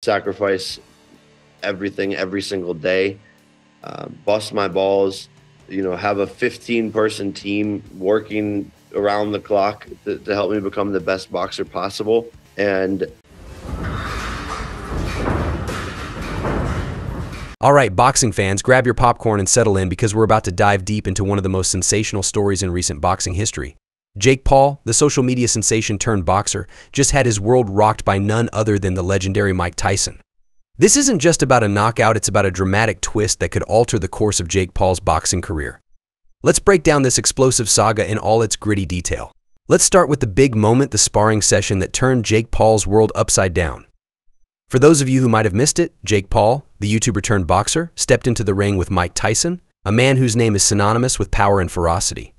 sacrifice everything every single day, bust my balls, have a 15-person team working around the clock to help me become the best boxer possible. And all right, boxing fans, grab your popcorn and settle in because we're about to dive deep into one of the most sensational stories in recent boxing history. Jake Paul, the social media sensation turned boxer, just had his world rocked by none other than the legendary Mike Tyson. This isn't just about a knockout, it's about a dramatic twist that could alter the course of Jake Paul's boxing career. Let's break down this explosive saga in all its gritty detail. Let's start with the big moment, the sparring session that turned Jake Paul's world upside down. For those of you who might have missed it, Jake Paul, the YouTuber turned boxer, stepped into the ring with Mike Tyson, a man whose name is synonymous with power and ferocity.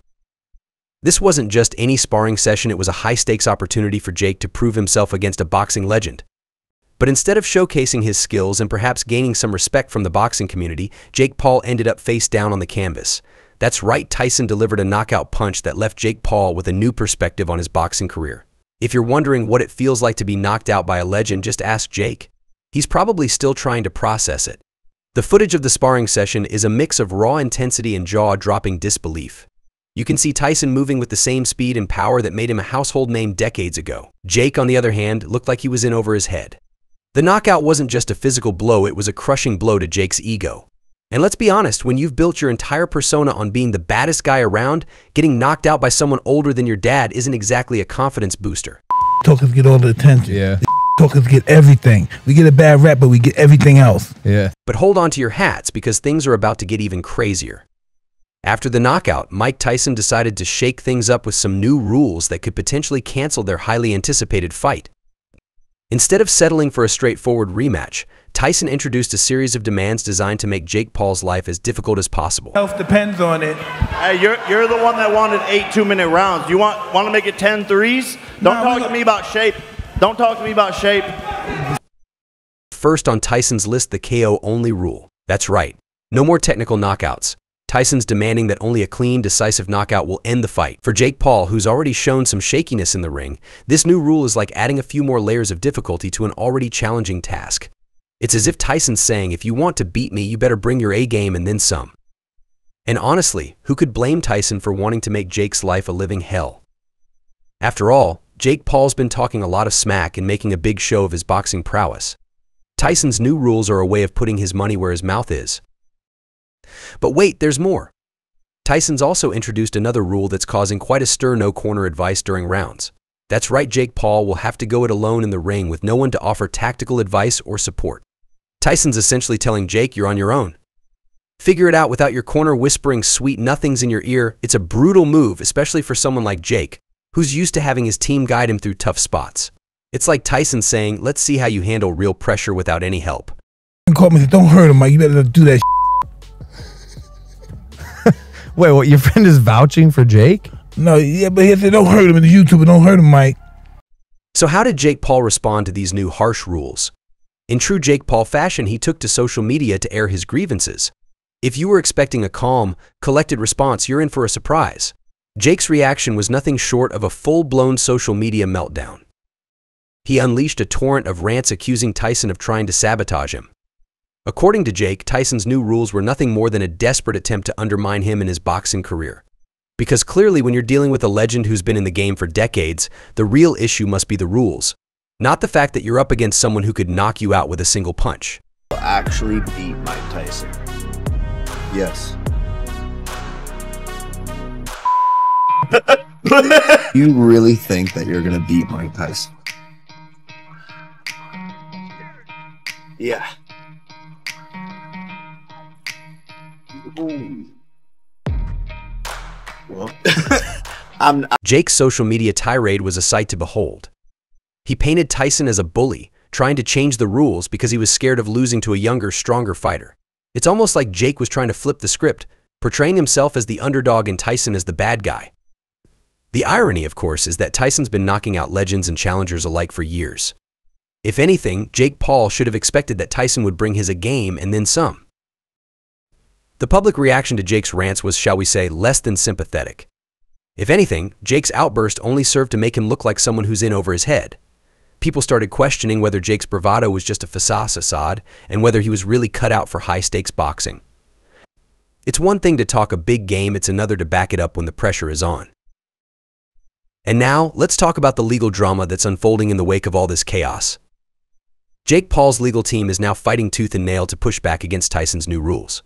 This wasn't just any sparring session, it was a high-stakes opportunity for Jake to prove himself against a boxing legend. But instead of showcasing his skills and perhaps gaining some respect from the boxing community, Jake Paul ended up face down on the canvas. That's right, Tyson delivered a knockout punch that left Jake Paul with a new perspective on his boxing career. If you're wondering what it feels like to be knocked out by a legend, just ask Jake. He's probably still trying to process it. The footage of the sparring session is a mix of raw intensity and jaw-dropping disbelief. You can see Tyson moving with the same speed and power that made him a household name decades ago. Jake, on the other hand, looked like he was in over his head. The knockout wasn't just a physical blow, it was a crushing blow to Jake's ego. And let's be honest, when you've built your entire persona on being the baddest guy around, getting knocked out by someone older than your dad isn't exactly a confidence booster. Talkers get all the attention. Yeah. Talkers get everything. We get a bad rap, but we get everything else. Yeah. But hold on to your hats because things are about to get even crazier. After the knockout, Mike Tyson decided to shake things up with some new rules that could potentially cancel their highly anticipated fight. Instead of settling for a straightforward rematch, Tyson introduced a series of demands designed to make Jake Paul's life as difficult as possible. Health depends on it. hey, you're the one that wanted 8 2-minute rounds. You want to make it 10 threes? Don't talk to me about shape. Don't talk to me about shape. First on Tyson's list, the KO-only rule. That's right, no more technical knockouts. Tyson's demanding that only a clean, decisive knockout will end the fight. For Jake Paul, who's already shown some shakiness in the ring, this new rule is like adding a few more layers of difficulty to an already challenging task. It's as if Tyson's saying, if you want to beat me, you better bring your A game and then some. And honestly, who could blame Tyson for wanting to make Jake's life a living hell? After all, Jake Paul's been talking a lot of smack and making a big show of his boxing prowess. Tyson's new rules are a way of putting his money where his mouth is. But wait, there's more. Tyson's also introduced another rule that's causing quite a stir: no corner advice during rounds. That's right, Jake Paul will have to go it alone in the ring with no one to offer tactical advice or support. Tyson's essentially telling Jake, you're on your own. Figure it out without your corner whispering sweet nothings in your ear. It's a brutal move, especially for someone like Jake, who's used to having his team guide him through tough spots. It's like Tyson saying, let's see how you handle real pressure without any help. Call me and said, don't hurt him, Mike. You better do that. Wait, what? Your friend is vouching for Jake? No, yeah, but he said, don't hurt him in the YouTube, don't hurt him, Mike. So how did Jake Paul respond to these new harsh rules? In true Jake Paul fashion, he took to social media to air his grievances. If you were expecting a calm, collected response, you're in for a surprise. Jake's reaction was nothing short of a full-blown social media meltdown. He unleashed a torrent of rants accusing Tyson of trying to sabotage him. According to Jake, Tyson's new rules were nothing more than a desperate attempt to undermine him in his boxing career. Because clearly when you're dealing with a legend who's been in the game for decades, the real issue must be the rules, not the fact that you're up against someone who could knock you out with a single punch. Actually beat Mike Tyson. Yes. You really think that you're gonna beat Mike Tyson? Yeah. Well, Jake's social media tirade was a sight to behold. He painted Tyson as a bully, trying to change the rules because he was scared of losing to a younger, stronger fighter. It's almost like Jake was trying to flip the script, portraying himself as the underdog and Tyson as the bad guy. The irony, of course, is that Tyson's been knocking out legends and challengers alike for years. If anything, Jake Paul should have expected that Tyson would bring his A game and then some. The public reaction to Jake's rants was, shall we say, less than sympathetic. If anything, Jake's outburst only served to make him look like someone who's in over his head. People started questioning whether Jake's bravado was just a facade and whether he was really cut out for high-stakes boxing. It's one thing to talk a big game, it's another to back it up when the pressure is on. And now, let's talk about the legal drama that's unfolding in the wake of all this chaos. Jake Paul's legal team is now fighting tooth and nail to push back against Tyson's new rules.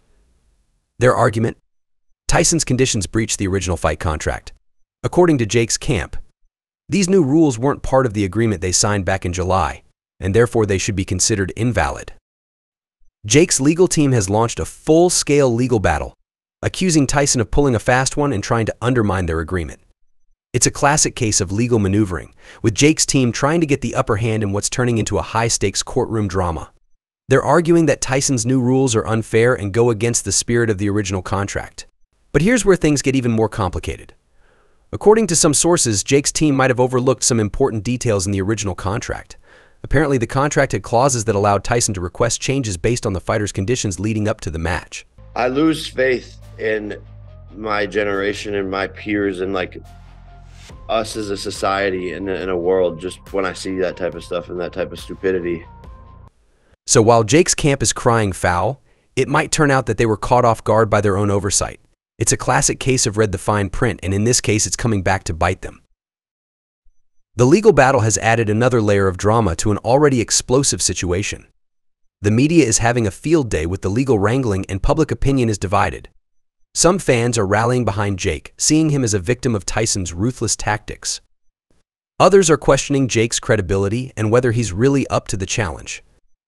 Their argument? Tyson's conditions breached the original fight contract. According to Jake's camp, these new rules weren't part of the agreement they signed back in July, and therefore they should be considered invalid. Jake's legal team has launched a full-scale legal battle, accusing Tyson of pulling a fast one and trying to undermine their agreement. It's a classic case of legal maneuvering, with Jake's team trying to get the upper hand in what's turning into a high-stakes courtroom drama. They're arguing that Tyson's new rules are unfair and go against the spirit of the original contract. But here's where things get even more complicated. According to some sources, Jake's team might have overlooked some important details in the original contract. Apparently, the contract had clauses that allowed Tyson to request changes based on the fighter's conditions leading up to the match. I lose faith in my generation and my peers and like us as a society and in a world just when I see that type of stuff and that type of stupidity. So while Jake's camp is crying foul, it might turn out that they were caught off guard by their own oversight. It's a classic case of read the fine print, and in this case, it's coming back to bite them. The legal battle has added another layer of drama to an already explosive situation. The media is having a field day with the legal wrangling, and public opinion is divided. Some fans are rallying behind Jake, seeing him as a victim of Tyson's ruthless tactics. Others are questioning Jake's credibility and whether he's really up to the challenge.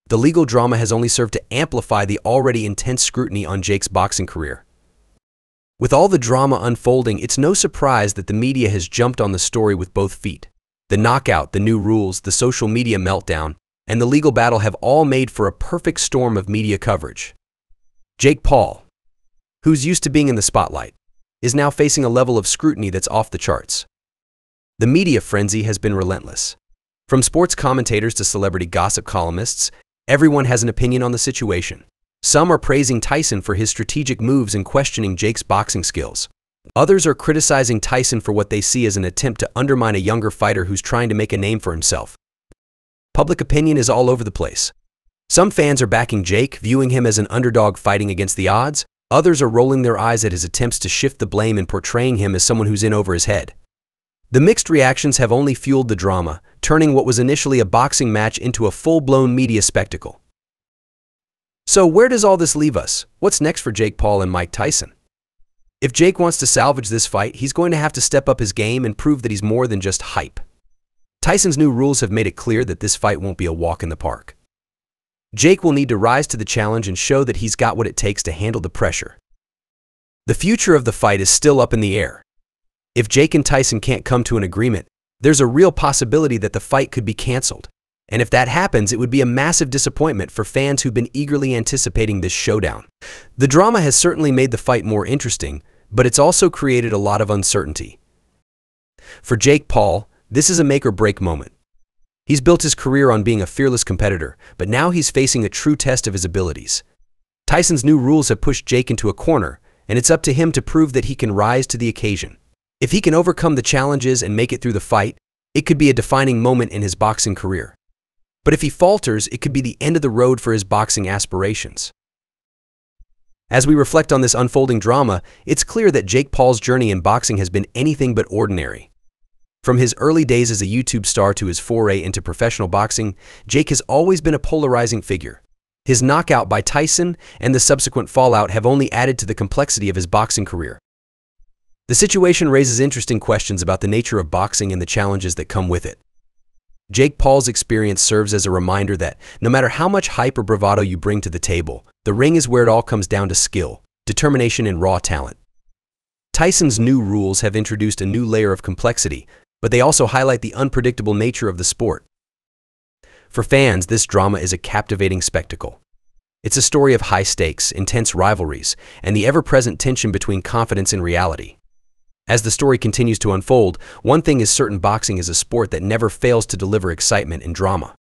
The legal drama has only served to amplify the already intense scrutiny on Jake's boxing career. With all the drama unfolding, it's no surprise that the media has jumped on the story with both feet. The knockout, the new rules, the social media meltdown, and the legal battle have all made for a perfect storm of media coverage. Jake Paul, who's used to being in the spotlight, is now facing a level of scrutiny that's off the charts. The media frenzy has been relentless. From sports commentators to celebrity gossip columnists, everyone has an opinion on the situation. Some are praising Tyson for his strategic moves and questioning Jake's boxing skills. Others are criticizing Tyson for what they see as an attempt to undermine a younger fighter who's trying to make a name for himself. Public opinion is all over the place. Some fans are backing Jake, viewing him as an underdog fighting against the odds. Others are rolling their eyes at his attempts to shift the blame and portraying him as someone who's in over his head. The mixed reactions have only fueled the drama, turning what was initially a boxing match into a full-blown media spectacle. So where does all this leave us? What's next for Jake Paul and Mike Tyson? If Jake wants to salvage this fight, he's going to have to step up his game and prove that he's more than just hype. Tyson's new rules have made it clear that this fight won't be a walk in the park. Jake will need to rise to the challenge and show that he's got what it takes to handle the pressure. The future of the fight is still up in the air. If Jake and Tyson can't come to an agreement, there's a real possibility that the fight could be canceled. And if that happens, it would be a massive disappointment for fans who've been eagerly anticipating this showdown. The drama has certainly made the fight more interesting, but it's also created a lot of uncertainty. For Jake Paul, this is a make-or-break moment. He's built his career on being a fearless competitor, but now he's facing a true test of his abilities. Tyson's new rules have pushed Jake into a corner, and it's up to him to prove that he can rise to the occasion. If he can overcome the challenges and make it through the fight, it could be a defining moment in his boxing career. But if he falters, it could be the end of the road for his boxing aspirations. As we reflect on this unfolding drama, it's clear that Jake Paul's journey in boxing has been anything but ordinary. From his early days as a YouTube star to his foray into professional boxing, Jake has always been a polarizing figure. His knockout by Tyson and the subsequent fallout have only added to the complexity of his boxing career. The situation raises interesting questions about the nature of boxing and the challenges that come with it. Jake Paul's experience serves as a reminder that no matter how much hype or bravado you bring to the table, the ring is where it all comes down to skill, determination, and raw talent. Tyson's new rules have introduced a new layer of complexity, but they also highlight the unpredictable nature of the sport. For fans, this drama is a captivating spectacle. It's a story of high stakes, intense rivalries, and the ever-present tension between confidence and reality. As the story continues to unfold, one thing is certain: boxing is a sport that never fails to deliver excitement and drama.